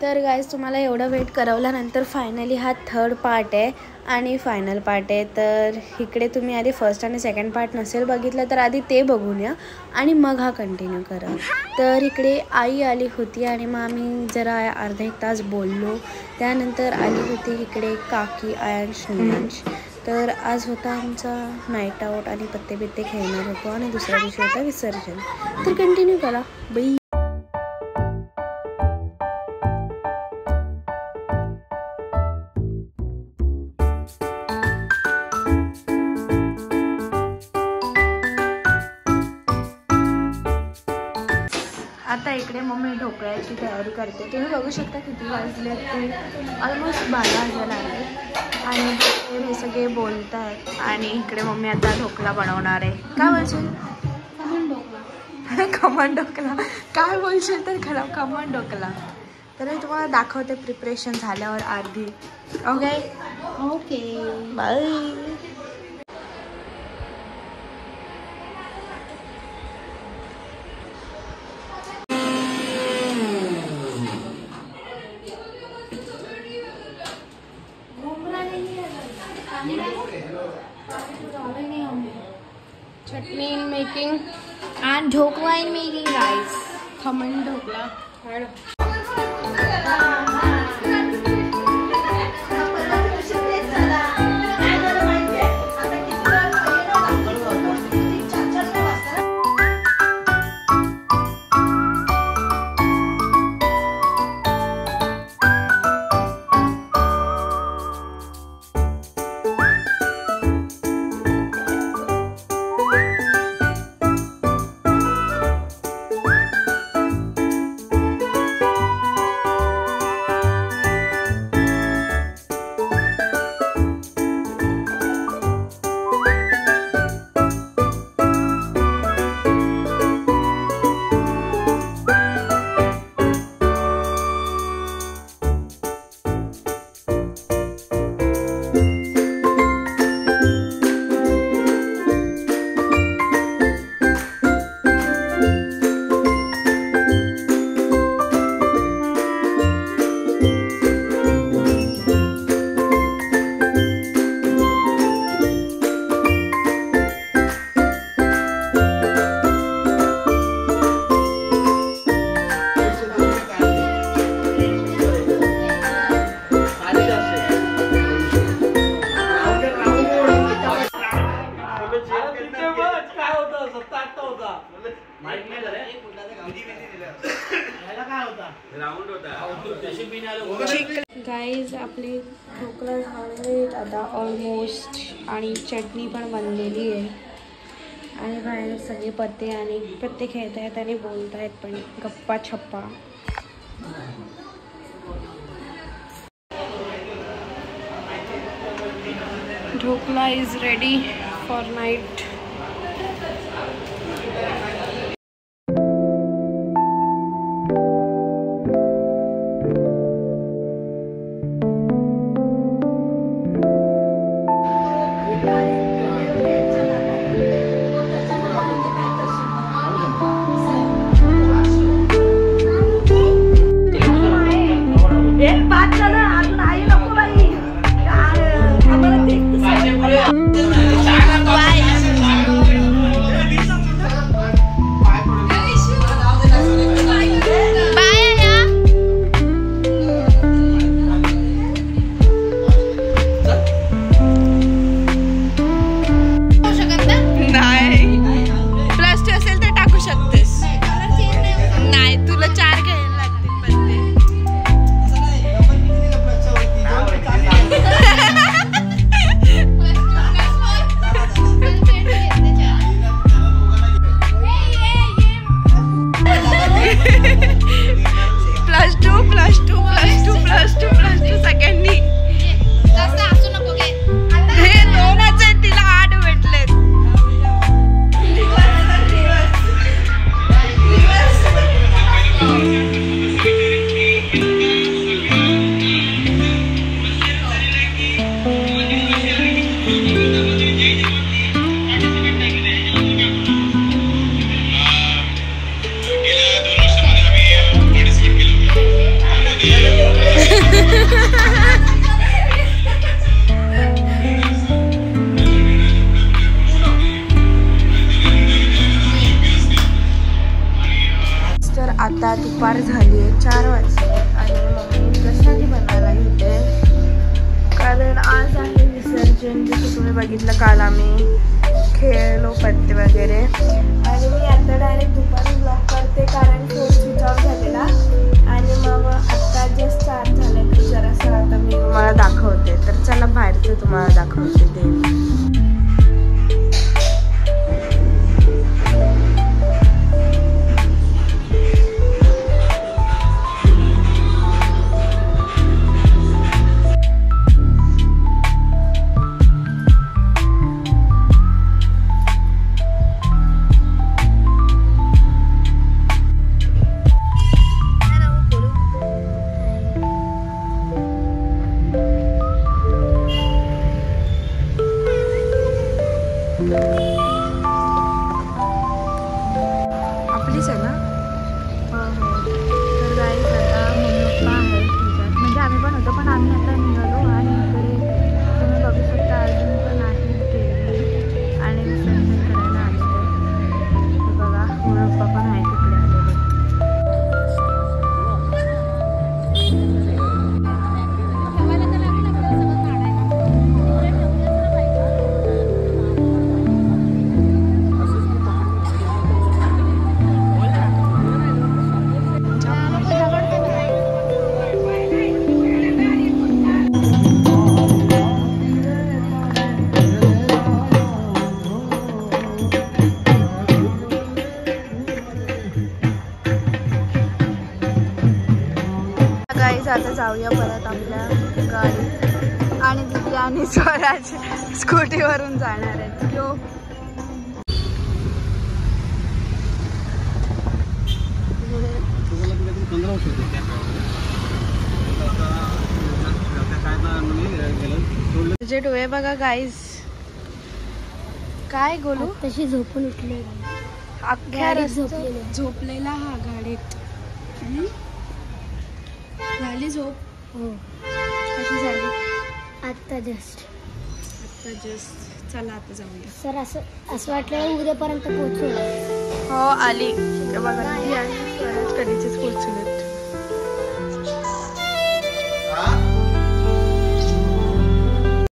तर गाईज तुम्हाला एवढं वेट करवल्यानंतर फायनली हा थर्ड पार्ट आहे आणि फायनल पार्ट आहे. तर इकडे तुम्ही आधी फर्स्ट आणि सेकंड पार्ट नसेल बघितलं तर आधी ते बघून या आणि मग हा कंटिन्यू करा. तर इकडे आई आली होती आणि मग आम्ही जरा अर्धा एक तास बोललो. त्यानंतर आली होती इकडे काकी आयांश नियांश. तर आज होता आमचा नाईट आऊट आणि पत्ते बित्ते खेळणार होतो आणि दुसऱ्या दिवशी होता विसर्जन. तर कंटिन्यू करा बाई. आता इकडे मम्मी ढोकळ्याची तयारी करते. तुम्ही बघू शकता किती वाजले ते ऑलमोस्ट 12 वाजायला आले आणि हे सगळे बोलत आहेत. आणि इकडे मम्मी आता ढोकळा बनवणार आहे. काय बोलशील? खमण ढोकळा. काय बोलशील तर खरं खमण ढोकळा. तर मी तुम्हाला दाखवते प्रिपरेशन झाल्यावर अर्धी. Okay okay bye. Chutney in making and dhokla in making, guys. Khaman dhokla. Guys आपले ढोकळा झाले आता ऑलमोस्ट आणि चटणी पण बनलेली आहे आणि बाहेर सगळे पत्ते आणि पत्ते खेळत आहेत आणि बोलत आहेत पण गप्पा छप्पा. Dhokla is ready for night. तुम्हाला दाखवते देवी. आपलीच आहे ना. तर गाईज आता मम्मी पप्पा आहेत तुमच्यात, म्हणजे आम्ही पण होतो पण आम्ही आता निघालो. आणि इकडे तुम्ही बघू शकता अजून पण आहे देवी आणि विसर्जन करायला आलेले. तर बघा मम्मी पप्पा पण आहेत तिकडे आलेले. गाईज आता जाऊया परत आपल्या गाडी. आणि दिदी आणि स्वराज स्कूटीवरून जाणार आहेत. यो तुझे डोळे बघा गाईज. काय गोलू तशी झोपून उठले. अख्ख्या झोपलेला हा गाडीत. झाली झोप. हो कशी झाली? आत्ता जस्ट. चला आता जाऊया. सर असं वाटलं उद्यापर्यंत पोहोचू. हो आली. बघा ती आणि स्वराज कधीचीच पोहोचून.